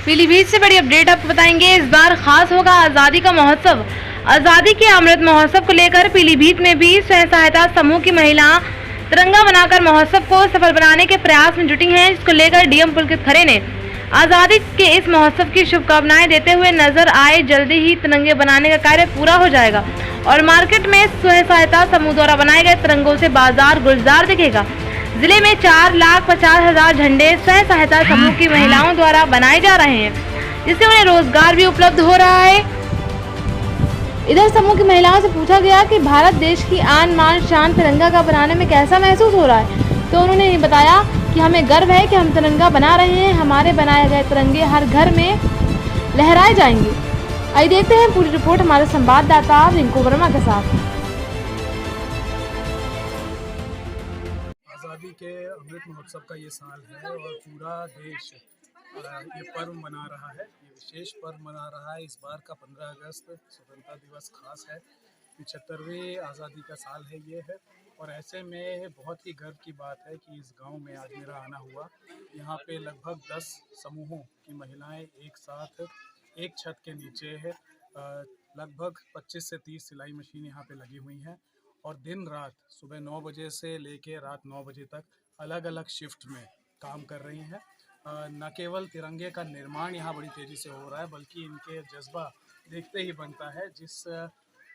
पीलीभीत से बड़ी अपडेट आपको बताएंगे। इस बार खास होगा आज़ादी का महोत्सव। आज़ादी के अमृत महोत्सव को लेकर पीलीभीत में भी स्वयं सहायता समूह की महिला तिरंगा बनाकर महोत्सव को सफल बनाने के प्रयास में जुटी हैं, जिसको लेकर डीएम पुलकित खरे ने आज़ादी के इस महोत्सव की शुभकामनाएं देते हुए नजर आए। जल्दी ही तिरंगे बनाने का कार्य पूरा हो जाएगा और मार्केट में स्वयं सहायता समूह द्वारा बनाए गए तिरंगों से बाजार गुलजार दिखेगा। जिले में 4,50,000 झंडे स्वयं सहायता समूह की महिलाओं द्वारा बनाए जा रहे हैं, जिससे उन्हें रोजगार भी उपलब्ध हो रहा है। इधर समूह की महिलाओं से पूछा गया कि भारत देश की आन बान शान तिरंगा का बनाने में कैसा महसूस हो रहा है, तो उन्होंने ये बताया कि हमें गर्व है कि हम तिरंगा बना रहे हैं। हमारे बनाए गए तिरंगे हर घर में लहराए जाएंगे। आइए देखते हैं पूरी रिपोर्ट हमारे संवाददाता रिंकू वर्मा के साथ। आज़ादी के अमृत महोत्सव का ये साल है और पूरा देश ये पर्व मना रहा है, ये विशेष पर्व मना रहा है। इस बार का 15 अगस्त स्वतंत्रता दिवस खास है, 75वें आज़ादी का साल है ये है। और ऐसे में बहुत ही गर्व की बात है कि इस गांव में आज मेरा आना हुआ। यहाँ पे लगभग 10 समूहों की महिलाएं एक साथ एक छत के नीचे है। लगभग 25 से 30 सिलाई मशीन यहाँ पे लगी हुई हैं और दिन रात सुबह 9 बजे से लेके रात 9 बजे तक अलग अलग शिफ्ट में काम कर रही हैं। न केवल तिरंगे का निर्माण यहाँ बड़ी तेज़ी से हो रहा है, बल्कि इनके जज्बा देखते ही बनता है, जिस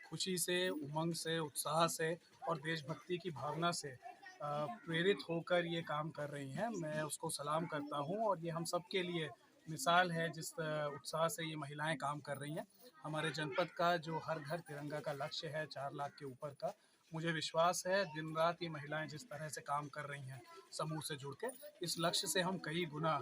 खुशी से, उमंग से, उत्साह से और देशभक्ति की भावना से प्रेरित होकर ये काम कर रही हैं। मैं उसको सलाम करता हूँ और ये हम सब के लिए मिसाल है, जिस उत्साह से ये महिलाएं काम कर रही हैं। हमारे जनपद का जो हर घर तिरंगा का लक्ष्य है 4 लाख के ऊपर का, मुझे विश्वास है दिन रात ये महिलाएं जिस तरह से काम कर रही हैं समूह से जुड़ के, इस लक्ष्य से हम कई गुना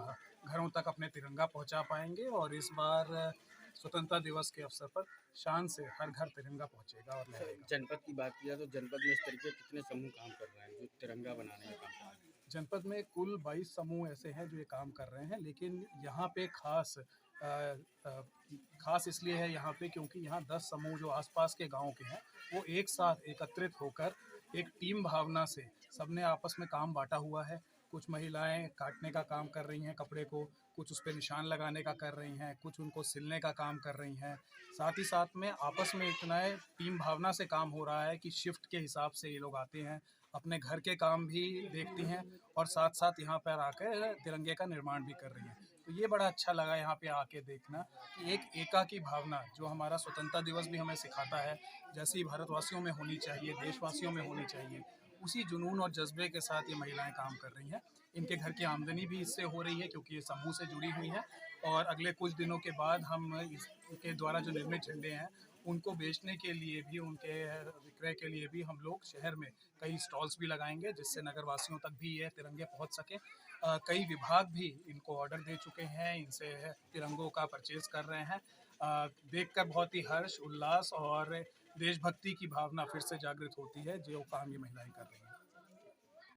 घरों तक अपने तिरंगा पहुंचा पाएंगे। और इस बार स्वतंत्रता दिवस के अवसर पर शान से हर घर तिरंगा पहुंचेगा और लहरेगा। जनपद की बात किया तो जनपद में इस तरीके कितने समूह काम कर रहे हैं जो तिरंगा बनाने का काम कर रहे हैं? जनपद में कुल 22 समूह ऐसे हैं जो ये काम कर रहे हैं, लेकिन यहाँ पे खास इसलिए है यहाँ पे क्योंकि यहाँ 10 समूह जो आसपास के गाँव के हैं वो एक साथ एकत्रित होकर एक टीम भावना से सबने आपस में काम बांटा हुआ है। कुछ महिलाएं काटने का काम कर रही हैं कपड़े को, कुछ उस पर निशान लगाने का कर रही हैं, कुछ उनको सिलने का काम कर रही हैं। साथ ही साथ में आपस में इतना टीम भावना से काम हो रहा है कि शिफ्ट के हिसाब से ये लोग आते हैं, अपने घर के काम भी देखती हैं और साथ साथ यहाँ पर आकर तिरंगे का निर्माण भी कर रही हैं। तो ये बड़ा अच्छा लगा यहाँ पे आके देखना कि एक एका की भावना जो हमारा स्वतंत्रता दिवस भी हमें सिखाता है, जैसी भारतवासियों में होनी चाहिए, देशवासियों में होनी चाहिए, उसी जुनून और जज्बे के साथ ये महिलाएं काम कर रही हैं। इनके घर की आमदनी भी इससे हो रही है क्योंकि ये समूह से जुड़ी हुई हैं। और अगले कुछ दिनों के बाद हम इसके द्वारा जो निर्मित झंडे हैं उनको बेचने के लिए भी, उनके विक्रय के लिए भी हम लोग शहर में कई स्टॉल्स भी लगाएंगे, जिससे नगरवासियों तक भी ये तिरंगे पहुंच सकें। कई विभाग भी इनको ऑर्डर दे चुके हैं, इनसे तिरंगों का परचेज कर रहे हैं। देखकर बहुत ही हर्ष, उल्लास और देशभक्ति की भावना फिर से जागृत होती है, जो काम ये महिलाएं कर रही हैं।